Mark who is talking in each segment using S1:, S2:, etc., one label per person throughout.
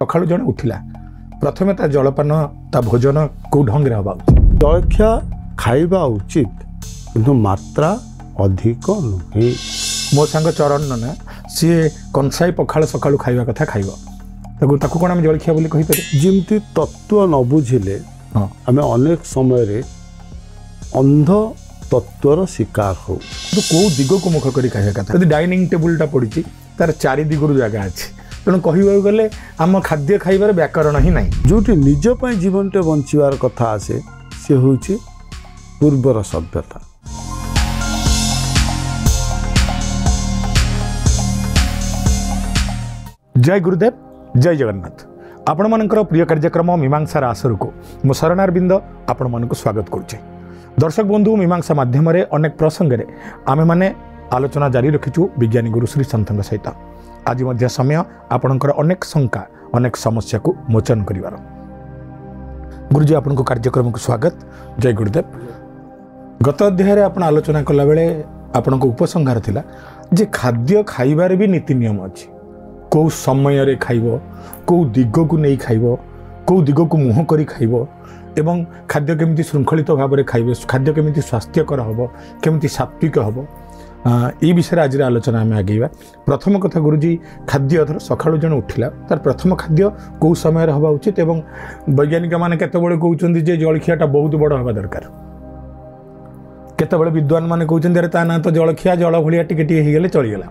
S1: सकाळू जन उठिला प्रथमे ता जलपान ता भोजन को ढंग रे हबा
S2: जलखिया खाइबा उचित किंतु मात्रा अधिक नुहे।
S1: मो सांग चरण ना सी कंसाई पखाल सकाळू खाइबा कथा खाइबो ताकू कोन हम जलखिया बोली कहि पारे
S2: जिमती तत्व न बुझिले
S1: हां
S2: आमे अनेक समय रे अंध तत्वर शिकार हो।
S1: तो को दिगो को मुख करी खाइबा कथा यदि डाइनिंग टेबल टा पड़ी तार चारि दिगरु जगह अछि तेणु कहवा गले आम खाद्य खाइबार व्याकरण ही नहीं
S2: जोटी निज पई जीवनटे बंचिवार कथा आसे से होची पूर्वर सभ्यता।
S1: जय गुरुदेव जय जगन्नाथ आपण मानकर प्रिय कार्यक्रम मीमांसार आसर को मो शरणारविंद आपण मानक स्वागत करुचे। दर्शक बंधु मीमांसा माध्यम रे अनेक प्रसंग रे आमे माने आलोचना जारी रखिछु विज्ञानी गुरुश्री संतंग सहित आज मध्य समय आपणकर अनेक शंका अनेक समस्या को मोचन करिवार। गुरुजी आपण को कार्यक्रम को स्वागत। जय गुरुदेव। गत अध्याय रे आपण आलोचना कला बेले आपण को उपसंहार थिला जे खाद्य खाइबार भी नीति नियम अछि को समय रे खाइबो को दिग को नहीं खाइबो को दिग को मुह करी खाइबो एवं खाद्य केमिति श्रृंखलित भाव में खाइबे खाद्य केमिति स्वास्थ्यकर हबो केमिति सात्विक हबो ये विषय आज आलोचना आम आगेवा। प्रथम कथा गुरुजी खाद्य धर सकाळू जन उठिला तार प्रथम खाद्य कौ समय हवा उचित एवं वैज्ञानिक माने केतेबेले कहउचंदी जे जलखियाटा बहुत बड़ हवा दरकार केतेबेले विद्वान माने कहउचंदी अरे ता ना तो जलखिया जल भलिया टिके टिके हे गेले चली गेला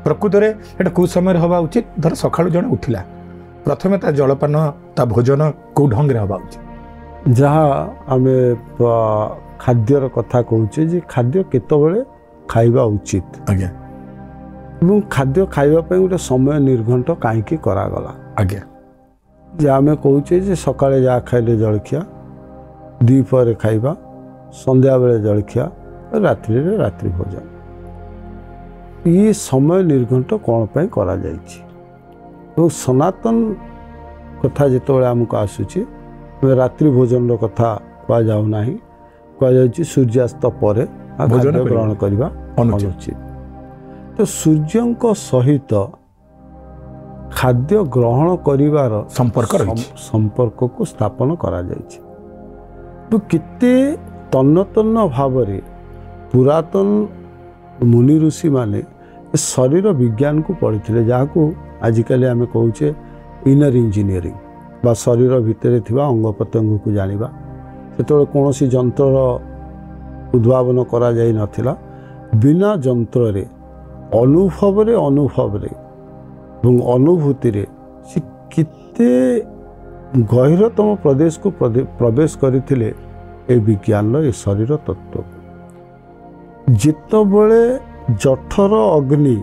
S1: प्रकृत रे एटा कौ समय हवा उचित धर सकाळू जन उठिला प्रथमे ता जलपान ता भोजन कौ ढंग रे हवा उचित
S2: जहाँ आमे खाद्यर कथा कहउचे जे खाद्य केतेबेले खाइबा उचित
S1: आज्ञा
S2: एवं खाद्य खाइबा पे गोटे समय निर्घंट कहीं करागला
S1: आज्ञा
S2: जे आमे कहूचे जे सकाळे जा खाइले जलखिया द्विपहरे खाइबा संध्या बेले जलखिया रात्रि रे रात्रि भोजन ये समय निर्घंट कौन पे करा जायछि तो सनातन कथा जेतबेले हमको आसुछि रात्रि भोजन रो कथा कह जाउ नाही कह जायछि सूर्यास्त परे भोजन ग्रहण करवा अनुचित। तो सूर्य सहित खाद्य ग्रहण करिवार संपर्क को स्थापन करा जायछि। तो किते तन्न तन्न भाव पुरातन मुनि ऋषि माने शरीर विज्ञान को पढ़ी जहाँ आजिकल आम कहूचे इनर इंजीनियरिंग बा शरीर भितर थिबा अंग प्रत्यंग को जानिबा सेतबेले कोनोसी जंत्र उद्भावन करा जाई नथिला बिना जंत्र रे अनुभव रे एवं अनुभूति रे से किते गहिरतम प्रदेश को प्रवेश करथिले ए विज्ञान ए शरीर तत्व जितबेले जठर अग्नि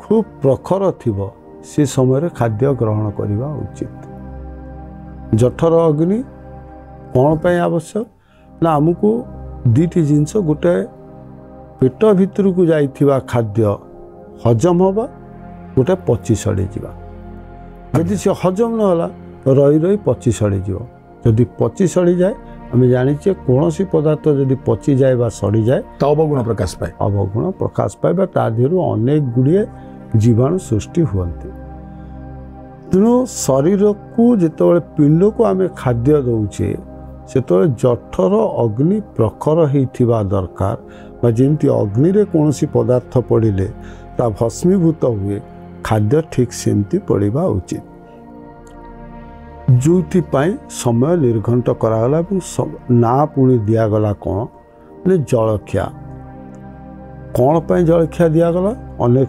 S2: खूब प्रखर थिबो से समय खाद्य ग्रहण करवा उचित। जठर अग्नि कौन पे आवश्यक ना आमको दीटी जिनस गोटे पेट भितर को जाइथिबा खाद्य हजम होबा गोटे पची सड़ी जावा यदि से हजम न होला तो रही रही पची सड़ी जीव जदि पची सड़ी जाए आम जाने कौन सी पदार्थ जदि पची जाए बा सड़ी जाए
S1: तो अवगुण प्रकाश पाए तादेहर अनेक गुड़िए जीवाणु सृष्टि हुअन्ति। तेणु शरीर को जितेबाला पिंड को आम खाद्य दौचे से जठर अग्नि प्रखर होइथिबा दरकार जमती अग्नि रे कौन सी पदार्थ पड़े ता भस्मीभूत हुए खाद्य ठीक सेमती पड़वा उचित जो समय निर्घंट करागला ना पुणी दिगला कौन जलखिया कौन पर जलखिया दिगला अनेक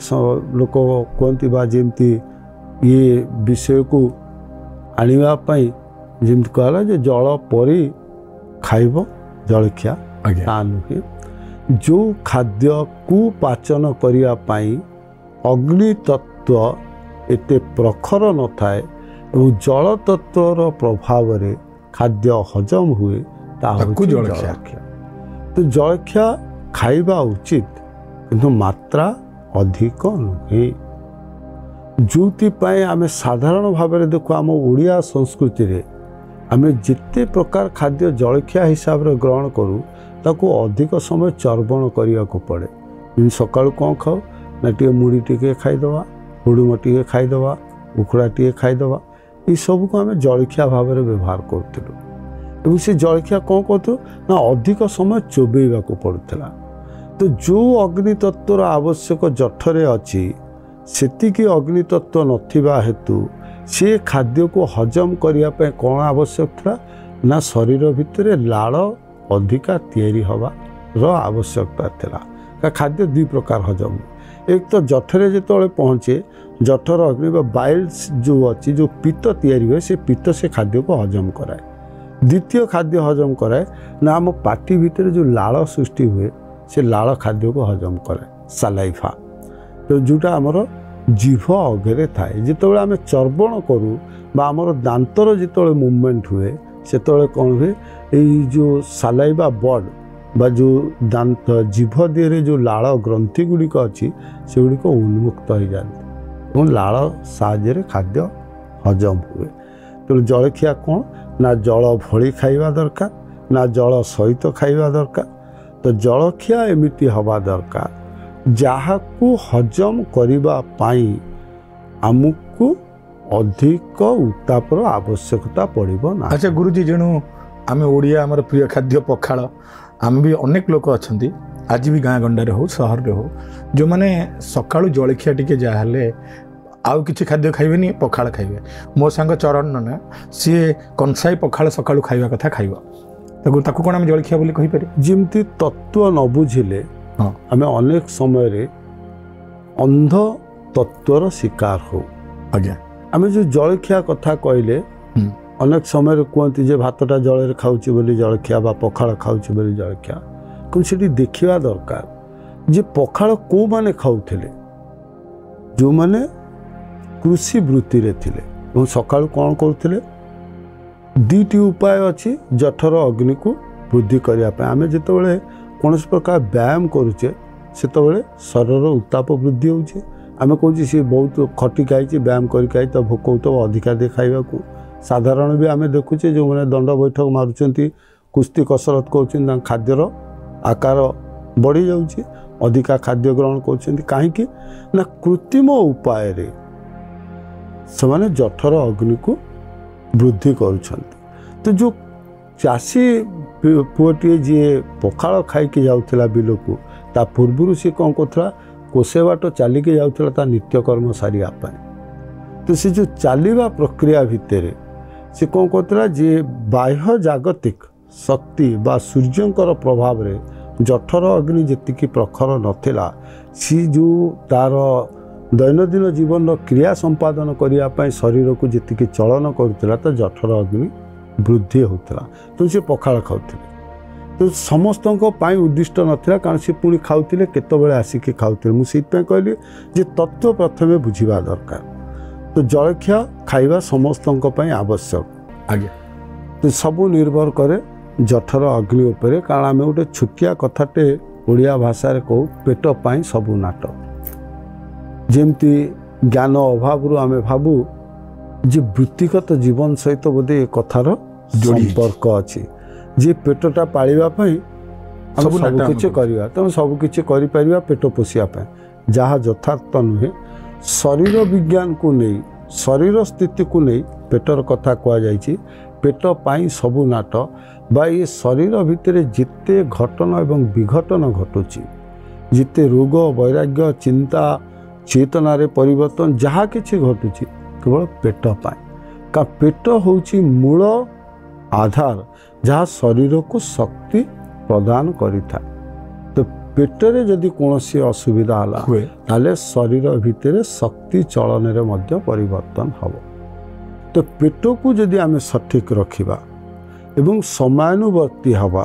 S1: लोक कहती जमती ये विषय को आने जमी कहला जे जल परी खाइब जलखिया नुहे जो खाद्य को पाचन करने अग्नि तत्व एते प्रखर न थाए जल तत्वर प्रभाव रे खाद्य हजम हुए जलखिया। तो जलखिया खाइबा उचित किंतु मात्रा अधिक नुहे जो आम साधारण भाव में देखो आम ओडिया संस्कृति रे आम जिते प्रकार खाद्य जलखिया हिसाब से ग्रहण करूँ ताको अधिक समय चर्वण करने को पड़े। सकाळु कौन खाओ ना टे मुड़ी टे खाईदे हुड़ुम टे खाईदे
S2: उखुड़ाटे खाईदे ये सबको आम जलखिया भाव में व्यवहार करूँ से जलखिया कौन करूँ ना अधिक समय चोबेवा को पड़ूला तो जो अग्नितत्वर आवश्यक जठरे अच्छी सेतिकी अग्नितत्व नथिबा हेतु से खाद्य को हजम करने कौन आवश्यक था ना शरीर भितर लाड़ अधिका तैयारी हबार आवश्यकता था खाद्य दुई प्रकार हजम एक तो जठरे जो पहुँचे जठर अग्नि बाइल्स जो अच्छी जो पित्त तैयारी हुए से पित्त से खाद्य को हजम कराए द्वितीय खाद्य हजम कराए ना आम पाटी भितर जो लाड़ सृष्टि हुए से लाड़ खाद्य को हजम कराए सालाइफा तो जोटा आमर जीभ अगे थाए जिते आम चर्वण करूँ आमर दांतर जो मुवमेंट हुए से कौन हुए यही जो सालाइवा बर्ड बा जो दांत जीभ दिए जो लाड़ ग्रंथि गुड़िक अच्छी से गुड़िक उन्मुक्त हो जाती और लाड़ साहाय्य खाद्य हजम हुए तो जलखिया कौन ना जल भली खाइबा दरकार ना जल सहित खाइबा दरकार तो जलखिया एमिति हवा दरकार जहाकू हजम करिबा पाई आमुकू अधिक उत्तापर आवश्यकता पड़िबो ना।
S1: अच्छा गुरुजी जेणु आम ओडिया आमर प्रिय खाद्य पखाल आम भी अनेक लोक अच्छा आज भी गाँ गंडारे हो सहर हो जो मैंने सकाळु जलखिया टिके जाहले आउ किछि खाद्य खाइबेनी पखाल खाइबे मो सांग चरण ना सी कंसाई पखाल सकाळु खाइबा कथा खाइबा ताकू कोन आम जलखिया बोली कहि पारे
S2: जिमती तत्व न बुझिले आम अनेक समय रे अंध तत्वर शिकार हो
S1: आज्ञा
S2: आम जो जलखिया कथा कहले अनेक समय कहती जे भातटा जल खाऊँ बोली जलखिया बा पखाल खाऊँ बोली जलखिया कौन से देखा दरकार जे पखाल को माने खाऊले जो माने कृषि वृत्ति रे थिले सकाळु कौन करुले दुईटी उपाय अच्छी जठर अग्नि को वृद्धि करने आम जिते कौन प्रकार व्यायाम करुचे से शरीर उत्ताप वृद्धि होचे आम कहे सी बहुत खटी खाई व्यायाम कर तो भोक हो अधिका दे खाइबा साधारण भी आम देखुचे जो मैंने दंड बैठक मारुंट कुस्ती कसरत कर खाद्यर आकार बढ़ी जाऊँगी अधिका खाद्य ग्रहण कर कहीं ना कृत्रिम उपाय से माने जठर अग्नि को वृद्धि कर तो जो चाषी पुअटे जी पखाल खाई जाऊला बिल को ता पूर्व सी कौन करा कोसे बाट चलिके जाऊला नित्यकर्म सारियापाई तो सी जो चलवा प्रक्रिया भितर से कौन करा जे बाह्य जागतिक शक्ति बा सूर्यंकर प्रभाव रे जठर अग्नि जी प्रखर नथिला सी जो तार दैनंदिन जीवन क्रिया संपादन करने शरीर को जी चलन करुला तो जठर अग्नि वृद्धि होता तो सी पखाल खाऊले तो समस्त उद्दिष्ट नाला कारण सी पुणी खाऊले केतबेले आसिक खाऊले मुझे कहली जे तत्व प्रथमे बुझा दरकार तो जलखिया खाइबा समस्त आवश्यक
S1: आज्ञा
S2: तो सब निर्भर करे जठर अग्नि उपरे कारण आम गोटे छुटिया कथाटे ओडिया भाषा कहू पेट पाई सबू नाट जमती ज्ञान अभाव आम भावु जे वृत्तिगत जीवन सहित बोधे कथार संपर्क अच्छी जे पेटटा पालिबाई सब किसी करवा तुम सब किसी कर पेट पोषापी जहाँ यथार्थ नुहे शरीर विज्ञान को नहीं शरीर स्थिति को नहीं पेटर कथा कहुई पेट पाई सबू नाट बा ये शरीर भितर जिते घटना एवं विघटन घटुची जिते रोग वैराग्य चिंता चेतना रे परिवर्तन जहाँ किसी घटुची केवल पेट पाई का पेट होची मूल आधार जहाँ शरीर को शक्ति प्रदान करिथा तो पेटरे जदि कौन असुविधा है ताले शरीर भितर शक्ति चलन रे मध्य परिवर्तन हम तो पेट को जदि आम सठिक रखिबा एवं समयानुवर्ती हवा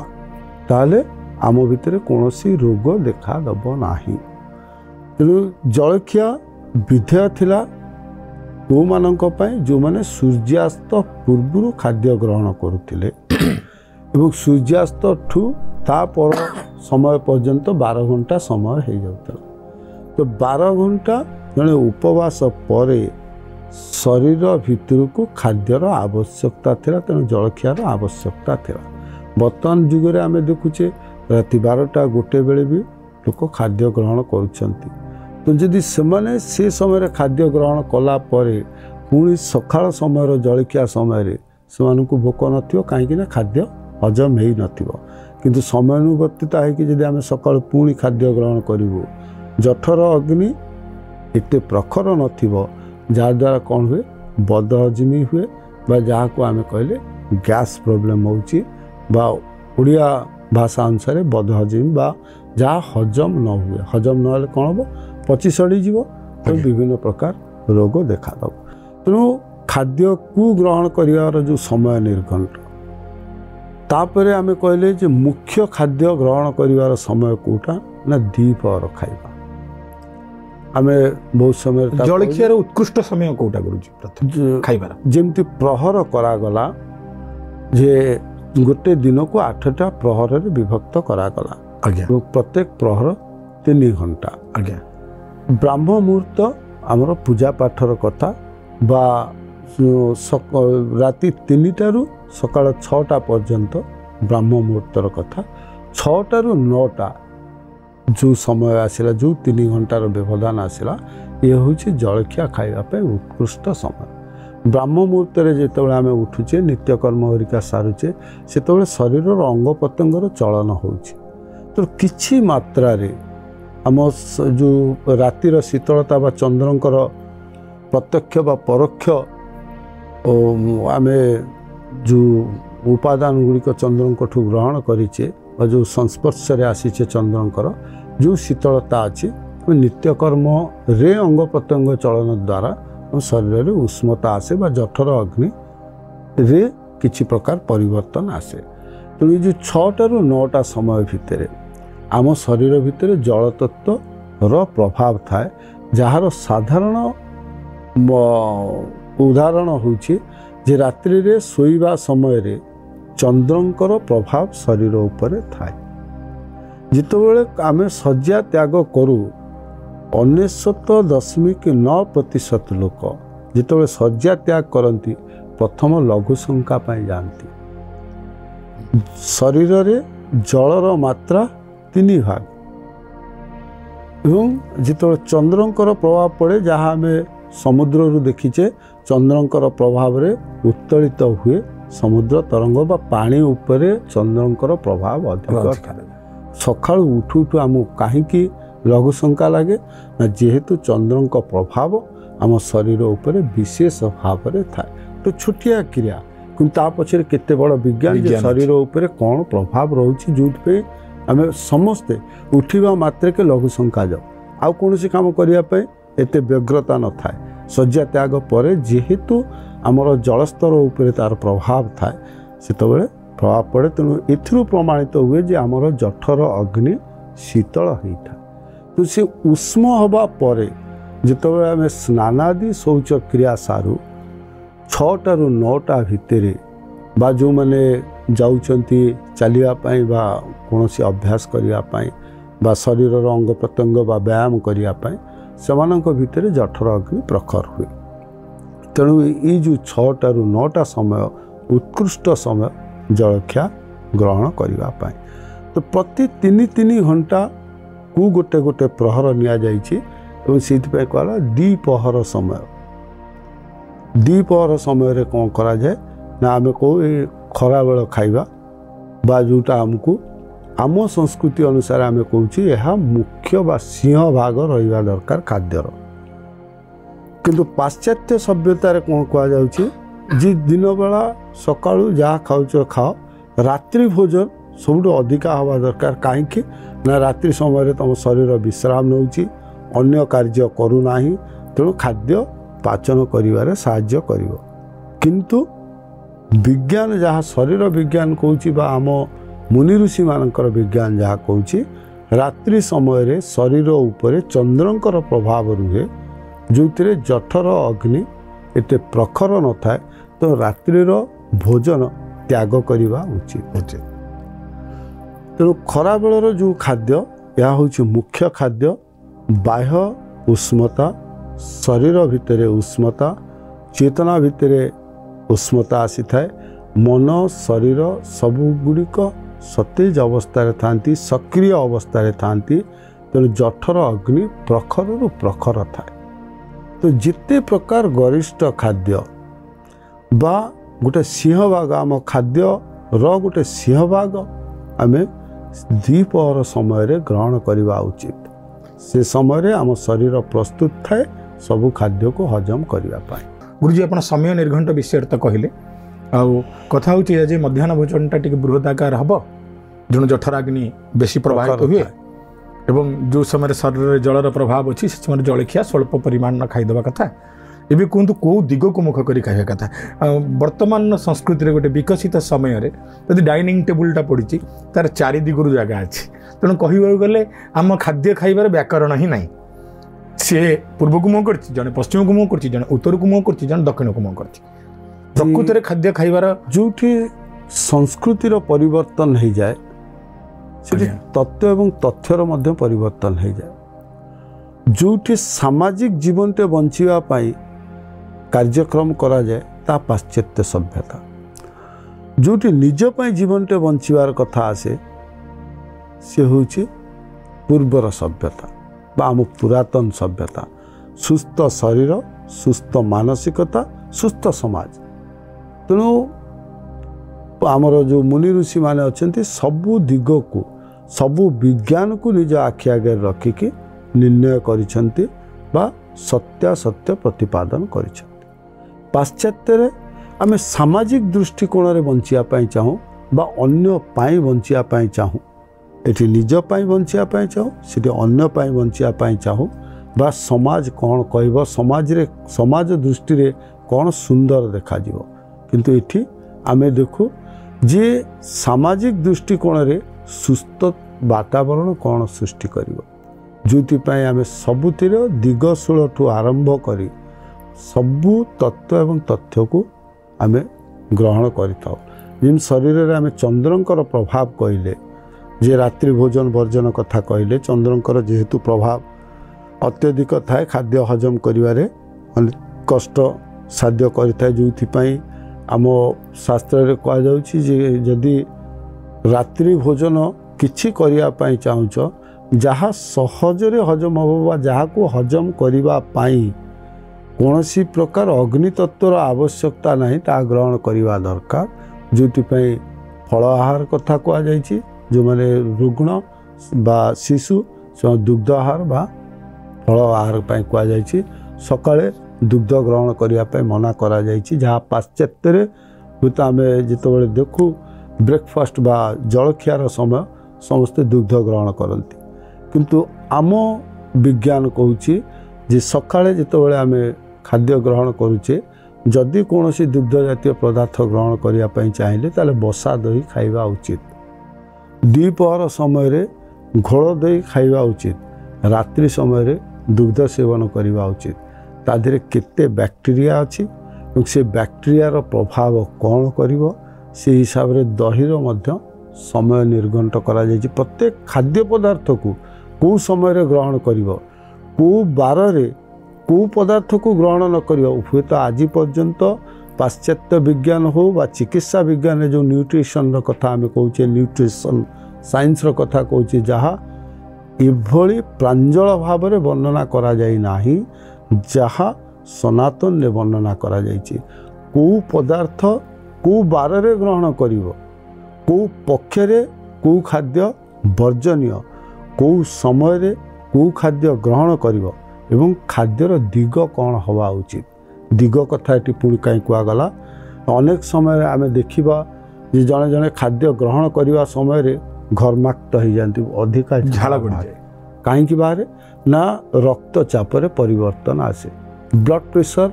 S2: ताले आम भितर कौन रोग देखा दब नाही तेणु जलखिया विधेय थिला तो मानक जो माने सूर्यास्त पूर्व खाद्य ग्रहण करुथिले एवं सूर्यास्त ठू तापर समय पर्यंत 12 घंटा समय हो जाता तो 12 घंटा जड़े उपवास पर शरीर भितर को खाद्यर आवश्यकता थिला तेणु जलखियार आवश्यकता थिला बर्तमान जुगे आम देखुचे राति 12टा गोटे बेले भी लोक खाद्य ग्रहण करुछंती तो जदि से समय खाद्य ग्रहण कला परे पुणी सकाळ समय जलखिया समय से भोक नथिबो काहेकि ना खाद्य हजम हो नथिबो किंतु समयानुवर्तित है जदि आम सकाळ पुणी खाद्य ग्रहण करूँ जठर अग्नि एते प्रखर नथिबो जहाँद्वारा कौन हुए बदहजमी हुए बा जहाँ को आम कहले गैस प्रॉब्लम होची बा उड़िया भाषा अनुसार बदहजमी बा जहाँ हजम न हुए हजम न कौन हम पची सड़ी जीव तो विभिन्न प्रकार रोग देखा दब तेणु खाद्य को ग्रहण कर जो समय निर्घंट तापर आम कहले जे मुख्य खाद्य ग्रहण कर समय कोटा ना द्विपहर खाइबा आम बहुत समय
S1: जलखियार उत्कृष्ट समय कोटा खाइबार
S2: जेमती प्रहर करागला जे गोटे दिन को 8टा प्रहर विभक्त करागला प्रत्येक प्रहर 3 घंटा
S1: आज्ञा
S2: ब्राह्म मुहूर्त आमर पूजा पाठर कथा बा राति 3टारू सकाळ 6टा पर्यंत ब्राह्म मुहूर्तर कथा 6टारू 9टा जो समय आसला जो 3 घंटार व्यवधान आसला ये हूँ जलखिया खाइबा उत्कृष्ट समय ब्राह्म मुहूर्त जिते आम उठुचे नित्यकर्म हरिका सारुचे से शरीर अंग प्रत्यंगर चलन हो तो किछि मात्रा रे आम जो रातिर शीतलता बा चंद्रंकर प्रत्यक्ष बा परोक्ष आम जो उपादान गुड़िक चंद्रंक ग्रहण करेचे जो संस्पर्श रे आसीचे चंद्रंकर जो शीतलता अच्छी नित्यकर्म रे अंग प्रत्यंग चलन द्वारा शरीर में उष्मता आसे बा जठर अग्नि रे किछि प्रकार परिवर्तन आसे तो ये जो 6टारू 9टा समय भितर आम शरीर भितर जल तत्व प्रभाव थाए जार साधारण उदाहरण होछि जे रात्रि रे सोइबा समय रे चंद्रंकर प्रभाव शरीर उपरे थाए जितेबाला आम शଯ୍ୟା त्याग करूँ 99.9% लोक जितेबाला शଯ୍ୟା त्याग करती प्रथम लघुशंका जाती शरीर रे जलर मात्रा 3 भाग एवं जिते चंद्रंकर प्रभाव पड़े जहाँ आम समुद्र देखीचे चंद्रंकर प्रभाव रे उत्तोलित हुए समुद्र तरंग बा पानी उपरे चंद्रंकर प्रभाव अधिक सकाळु उठु उठु आमको कहीं लघुशंका लगे ना जेहेतु चंद्रंक प्रभाव आम शरीर उपरे विशेष भाव में थाए तो छोटिया क्रिया किंतु पछरे केते बड़ विज्ञान शरीर उपरे कौन प्रभाव रोचे जो आम समस्ते उठा मात्रे के लघुशंका जाओ आउ कौन काम करने एते व्यग्रता न थाए शଯ୍ୟା त्याग पर जेहेतु आमर जलस्तर उपरे तार प्रभाव थाए से प्रभाव पड़े तेणु एथिरु प्रमाणित हुए जे आमर जठर अग्नि शीतल होता तो से उष्म हवा पर जितेबाला आम स्नानादि शौच क्रिया सारू 6टारू 9टा भितर बा जो मैंने जाउचंती चलियापाई बा कौनसी अभ्यास करने बा शरीर अंग प्रत्यंग बा व्यायाम करने सेमानक भितर जठर अग्नि प्रखर हुए तेणु ये जो 6टारू 9टा समय उत्कृष्ट समय जलखिया ग्रहण करने तो प्रति 3 घंटा को गोटे गोटे प्रहर नि कहला द्विपहर समय रे कौन करा जाए ना आम कौ खरा बेल खाइबा बा जोटा आमको आम संस्कृति अनुसार आम कह मुख्य बा सिंह भाग रहा दरकार खाद्यर किंतु पाश्चात्य सभ्यतार कौन कहुच्छे जी दिन बेला सकाळु जहाँ खाऊच खाओ रात्रि भोजन सब अधिका हवा दरकार कहीं ना रात्रि समय तुम शरीर विश्राम नौची अन्य कार्य करूना तेणु खाद्य पाचन करिवारे साहाय्य करिवो किंतु विज्ञान जहाँ शरीर विज्ञान कहूँ बा आम मुनि ऋषि मानकर विज्ञान जहाँ कहूँ रात्रि समय रे शरीर उपरे चंद्रंकर प्रभाव रुहे जो जठर अग्नि एते प्रखर न थाए तो रात्रिर भोजन त्याग करवा उचित तेणु खरा बेलर जो खाद्य यह हूँ मुख्य खाद्य बाह्य उष्मता शरीर भितर उष्मता चेतना भितर उष्मता आसी थाए मन शरीर सबुगुड़िक सतेज अवस्था थांती सक्रिय अवस्था थांती तेणु जठर अग्नि प्रखर प्रखर थाए तो जिते प्रकार गरिष्ठ खाद्य बा गोटे सिंहभाग आम खाद्य रोटे सिंहभाग आम द्विपहर समय ग्रहण करवा उचित। से समय आम शरीर प्रस्तुत थाए सबू खाद्य को हजम करने।
S1: गुरुजी आप समय निर्घंट विषय तो कहले आउ कथा हूँ आज मध्याह्न भोजनटा टी बृहदाकार हम जो जठराग्नि बेसी प्रभावित हुए एवं जो समय शरीर जलर प्रभाव अच्छी से समय जलखिया स्वल्प परिमाण खाईदे कथा एवं कहतु कौ दिग को मुख कर खाଇବା कथा। वर्तमान संस्कृति गोटे विकसित समय यदि डाइनिंग टेबुलटा पड़ी तार चारि दिगरु जगह अच्छी तेणु कह गले आम खाद्य खाइबार व्याकरण ही ना सी पूर्व को मुँह कर जड़े पश्चिम को मुँह कर उत्तर को मुँह कर दक्षिण को मुँह कर प्रकृत में खाद्य खाइबार
S2: जो संस्कृतिर परिवर्तन हो जाए तत्व एवं तथ्यर मध्य परिवर्तन हो जाए। जो सामाजिक जीवन टे बंचिवा पाई कार्यक्रम करा जाए ता पाश्चात्य सभ्यता। जो निज पाई जीवन टे बंचिवार कथा आसे से होची पूर्वर सभ्यता बा आम पुरातन सभ्यता। सुस्थ शरीर सुस्थ मानसिकता सुस्थ समाज। तेणु आमर जो मुनि ऋषि माने अच्छे सबू दिग को सबू विज्ञान को निज आखि आगे रखिकी निर्णय करिसेंती बा सत्यासत्य प्रतिपादन करिसेंती। पाश्चात्य आम सामाजिक दृष्टिकोण रे बंचिया पाई चाहूँ बा अन्य पाई बंचिया पाई चाहूँ। एठी निज पाई बंचिया पाई चाहूँ सेठी अन्य पाई बंचिया पाई चाहूँ बा समाज कौन कहब समाज दृष्टि रे कौन सुंदर देखा जीवो। किंतु एठी आमे देखू जे सामाजिक दृष्टिकोण रे सुस्थ वातावरण कौन सृष्टि करिवो। जोपाई आम सबुतिर दिगशूल ठू आरंभ करी सबू तत्व एवं तथ्य को आम ग्रहण करें। शरीर में आम चंद्रंकर प्रभाव कहले जे रात्रि भोजन वर्जन कथा कहले चंद्रंकर जेहेतु प्रभाव अत्यधिक थाए खाद्य हजम करिवारे कष्ट साध्य करिथाए। जोथिपाई आम शास्त्र कह जाउछि जे यदि रात्रि भोजन किछि करिया पाई चाहुछ जहाँ सहजरे हजम हम जहाँ को हजम करने कौन सी प्रकार अग्नि तत्वर आवश्यकता नहीं ता ग्रहण करवा दरकार। जो फल आहार कथा कहुई जो मैंने रुग्ण बा शिशु दुग्ध आहार बा फल आहार कहुई सकाळे दुग्ध ग्रहण करने मना करा जहाँ पाश्चात्य हूँ आम जो देखू ब्रेकफास्ट बा जलखियार समय समस्ते दुग्ध ग्रहण करती। किंतु आम विज्ञान कहूँ जे सकाळे जितेबाला आम खाद्य ग्रहण करुचे जदि कौन सी दुग्ध जातीय पदार्थ ग्रहण करने चाहिए ताले बसा दही खाइबा उचित। द्विपहर समय घोल दही खाइबा उचित। रात्रि समय दुग्ध सेवन करने उचित। तादेह केते बैक्टेरिया अच्छी से बैक्टेरिया प्रभाव कौन करिवो से हिसाब रे दहीर मध्य समय निर्घंट करा जायछि। प्रत्येक खाद्य पदार्थ को कौ समय ग्रहण करिवो कौ बार रे कौ पदार्थ को ग्रहण न करिवो हुए तो आज पर्यंत पाश्चात्य विज्ञान हो बा चिकित्सा विज्ञान जो न्यूट्रिशन रो कथा आम कहूचे न्यूट्रिशन साइंस रो कथा कहूचे जहाँ एभली प्रांजल भाव में वर्णना करा जाई नाही जहाँ सनातन ने वर्णना करा जायछि। कौ पदार्थ कौ बार रे ग्रहण करिवो कौ पक्षरे कौ खाद्य वर्जनीय कौ समय कौ खाद्य ग्रहण करिवो एवं खाद्यर दिग कौन हवा उचित। दिग कथा ये पुणी कहीं कहगला अनेक समय आम देखा जड़े जड़े खाद्य ग्रहण करने समय घर्माक्त हो जाती अधिका झाड़ बढ़ जाए कहीं बाहर ना रक्तचाप परिवर्तन आसे ब्लड प्रेशर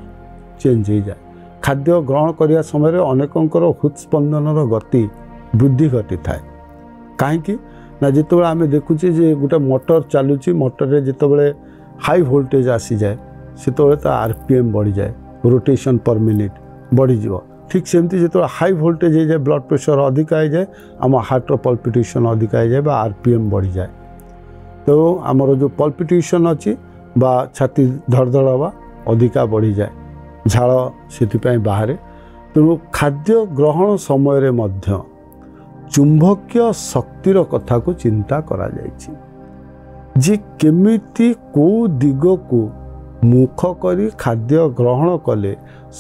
S2: चेंज हो जाए। खाद्य ग्रहण करने समय अनेकंकर हृत्स्पंदन गति वृद्धि घटी थाए कहीं ना जिते आम देखुचे जे गोटे मोटर चलुची मोटर रे जिते हाई वोल्टेज आसी जाए से आरपीएम बढ़ी जाए रोटेशन पर मिनिट बढ़ी जीव। ठीक सेमती जो हाई वोल्टेज हो जाए ब्लड प्रेशर अधिका हो जाए आम हार्टर पल्पिटेशन अधिका हो जाए आरपीएम बढ़ी जाए। तो आमर जो पल्पिटेशन अच्छी बा छाती धड़धड़ हवा अधिका बढ़ी जाए झाड़ से बाहर। तेणु खाद्य ग्रहण समय मध्य चुंबकीय शक्तिर कथा को चिंता करा जायछि जे केमिति को दिग को ମୁଖ କରି ଖାଦ୍ୟ ଗ୍ରହଣ କଲେ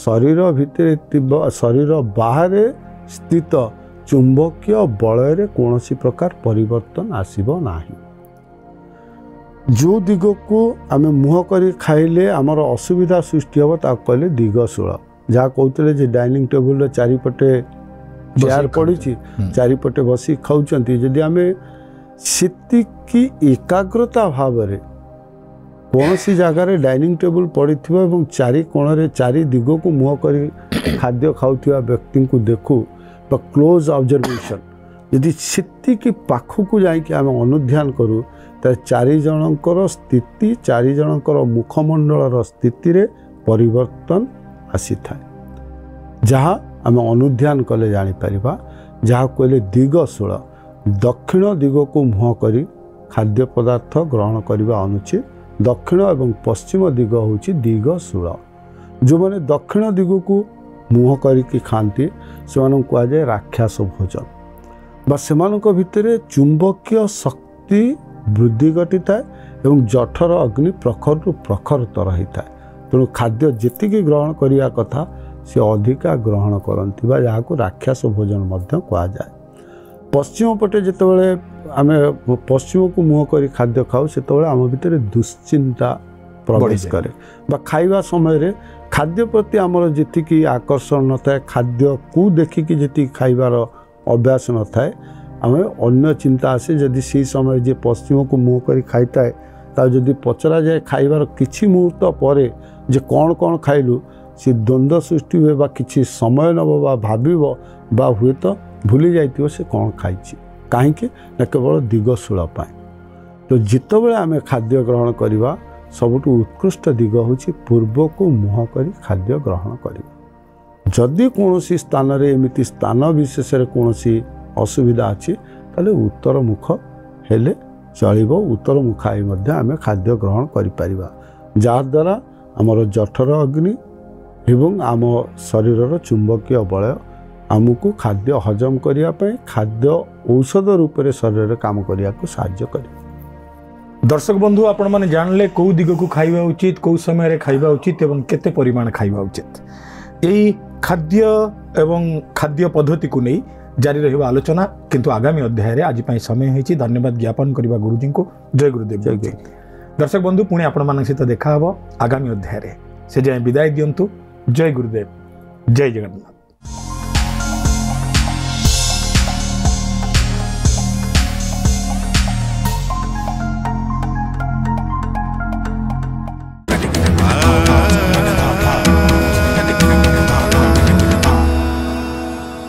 S2: ଶରୀର ଭିତରେ ଥିବା ଶରୀର ବାହାରେ ସ୍ଥିତ ଚୁମ୍ବକୀୟ ବଳୟରେ କୌଣସି ପ୍ରକାର ପରିବର୍ତ୍ତନ ଆସିବ ନାହିଁ। ଯେଉଁ ଦିଗକୁ ଆମେ ମୁହଁ କରି ଖାଇଲେ ଆମର ଅସୁବିଧା ସୃଷ୍ଟି ହେବ ତାକୁ କହିଲେ ଦିଗଶୂଳ। ଯାହା କହୁଥିଲେ ଯେ ଡାଇନିଂ ଟେବୁଲର ଚାରିପଟେ ଚେୟାର ପଡ଼ିଛି, ଚାରିପଟେ ବସି ଖାଉଛନ୍ତି, ଯଦି ଆମେ ସେତିକି ଏକାଗ୍ରତା ଭାବରେ କୌଣସି ଜାଗାରେ ଡାଇନିଂ ଟେବୁଲ ପଡ଼ିଥିବ ଏବଂ ଚାରି କୋଣରେ ଚାରି ଦିଗକୁ ମୁହଁ କରି ଖାଦ୍ୟ ଖାଉଥିବା ବ୍ୟକ୍ତିଙ୍କୁ ଦେଖୁ ବା କ୍ଲୋଜ୍ ଅବଜରଭେସନ୍, ଯଦି ସେତିକି ପାଖକୁ ଯାଇକି ଆମେ ଅନୁଧ୍ୟାନ କରୁ ତାହେଲେ ଚାରିଜଣଙ୍କର ସ୍ଥିତି, ଚାରିଜଣଙ୍କର ମୁଖମଣ୍ଡଳର ସ୍ଥିତିରେ ପରିବର୍ତ୍ତନ ଆସିଥାଏ, ଯାହା ଆମେ ଅନୁଧ୍ୟାନ କଲେ ଜାଣିପାରିବା। ଯାହା କହିଲେ ଦିଗଶୂଳ, ଦକ୍ଷିଣ ଦିଗକୁ ମୁହଁ କରି ଖାଦ୍ୟ ପଦାର୍ଥ ଗ୍ରହଣ କରିବା ଅନୁଚିତ। ଦକ୍ଷିଣ ଏବଂ ପଶ୍ଚିମ ଦିଗ ହେଉଛି ଦିଗଶୂଳ। ଯେଉଁମାନେ ଦକ୍ଷିଣ ଦିଗକୁ ମୁହଁ କରିକି ଖାଆନ୍ତି ସେମାନଙ୍କୁ କୁହାଯାଏ ରାକ୍ଷସ ଭୋଜନ, ବା ସେମାନଙ୍କ ଭିତରେ ଚୁମ୍ବକୀୟ ଶକ୍ତି ବୃଦ୍ଧି ଘଟିଥାଏ ଏବଂ ଜଠର ଅଗ୍ନି ପ୍ରଖରରୁ ପ୍ରଖରତର ହୋଇଥାଏ। ତେଣୁ ଖାଦ୍ୟ ଯେତିକି ଗ୍ରହଣ କରିବା କଥା ସେ ଅଧିକା ଗ୍ରହଣ କରନ୍ତି ବା ଯାହାକୁ ରାକ୍ଷସ ଭୋଜନ ମଧ୍ୟ କୁହାଯାଏ। ପଶ୍ଚିମ ପଟେ ଯେତେବେଳେ ଆମେ ପଶ୍ଚିମକୁ ମୁହଁ କରି ଖାଦ୍ୟ ଖାଉ ସେତେବେଳେ ଆମ ଭିତରେ ଦୁଶ୍ଚିନ୍ତା ପ୍ରବେଶ କରେ ବା ଖାଇବା ସମୟରେ ଖାଦ୍ୟ ପ୍ରତି ଆମର ଯେତିକି ଆକର୍ଷଣ ନଥାଏ, ଖାଦ୍ୟକୁ ଦେଖିକି ଯେତିକି ଖାଇବାର ଅଭ୍ୟାସ ନଥାଏ, ଆମେ ଅନ୍ୟ ଚିନ୍ତା ଆସେ। ଯଦି ସେହି ସମୟରେ ଯିଏ ପଶ୍ଚିମକୁ ମୁହଁ କରି ଖାଇଥାଏ ତାକୁ ଯଦି ପଚରାଯାଏ ଖାଇବାର କିଛି ମୁହୂର୍ତ୍ତ ପରେ ଯେ କ'ଣ କ'ଣ ଖାଇଲୁ, ସେ ଦ୍ୱନ୍ଦ୍ୱ ସୃଷ୍ଟି ହୁଏ ବା କିଛି ସମୟ ନେବ ବା ଭାବିବ ବା ହୁଏତ ଭୁଲି ଯାଇଥିବ ସେ କ'ଣ ଖାଇଛି। କାହିଁକି ନା କେବଳ ଦିଗଶୂଳ ପାଇଁ। ତ ଯେତେବେଳେ ଆମେ ଖାଦ୍ୟ ଗ୍ରହଣ କରିବା ସବୁଠୁ ଉତ୍କୃଷ୍ଟ ଦିଗ ହେଉଛି ପୂର୍ବକୁ ମୁହଁ କରି ଖାଦ୍ୟ ଗ୍ରହଣ କରିବା। ଯଦି କୌଣସି ସ୍ଥାନରେ ଏମିତି ସ୍ଥାନ ବିଶେଷରେ କୌଣସି ଅସୁବିଧା ଅଛି ତାହେଲେ ଉତ୍ତର ମୁଖ ହେଲେ ଚଳିବ। ଉତ୍ତର ମୁଖାଇ ମଧ୍ୟ ଆମେ ଖାଦ୍ୟ ଗ୍ରହଣ କରିପାରିବା, ଯାହାଦ୍ୱାରା ଆମର ଜଠର ଅଗ୍ନି ଏବଂ ଆମ ଶରୀରର ଚୁମ୍ବକୀୟ ବଳୟ ଆମକୁ ଖାଦ୍ୟ ହଜମ କରିବା ପାଇଁ, ଖାଦ୍ୟ ଔଷଧ ରୂପରେ ଶରୀରରେ କାମ କରିବାକୁ ସାହାଯ୍ୟ କରିବ।
S1: दर्शक बंधु आपण मैंने जानले कौ दिग को खाइबा उचित, कौ समय खाइबा उचित एवं केते परिमाण खाइबा उचित। यही खाद्य एवं खाद्य पद्धति को नहीं जारी रहिबा आलोचना किंतु आगामी अध्याय आज समय होइछि। धन्यवाद ज्ञापन करबा गुरुजी को। जय गुरुदेव। जय गुरु। दर्शक बंधु पुणी आपण मान सहित देखा हबो आगामी अध्याय से जाय विदाय दियंतु। जय गुरुदेव, जय जगन्नाथ।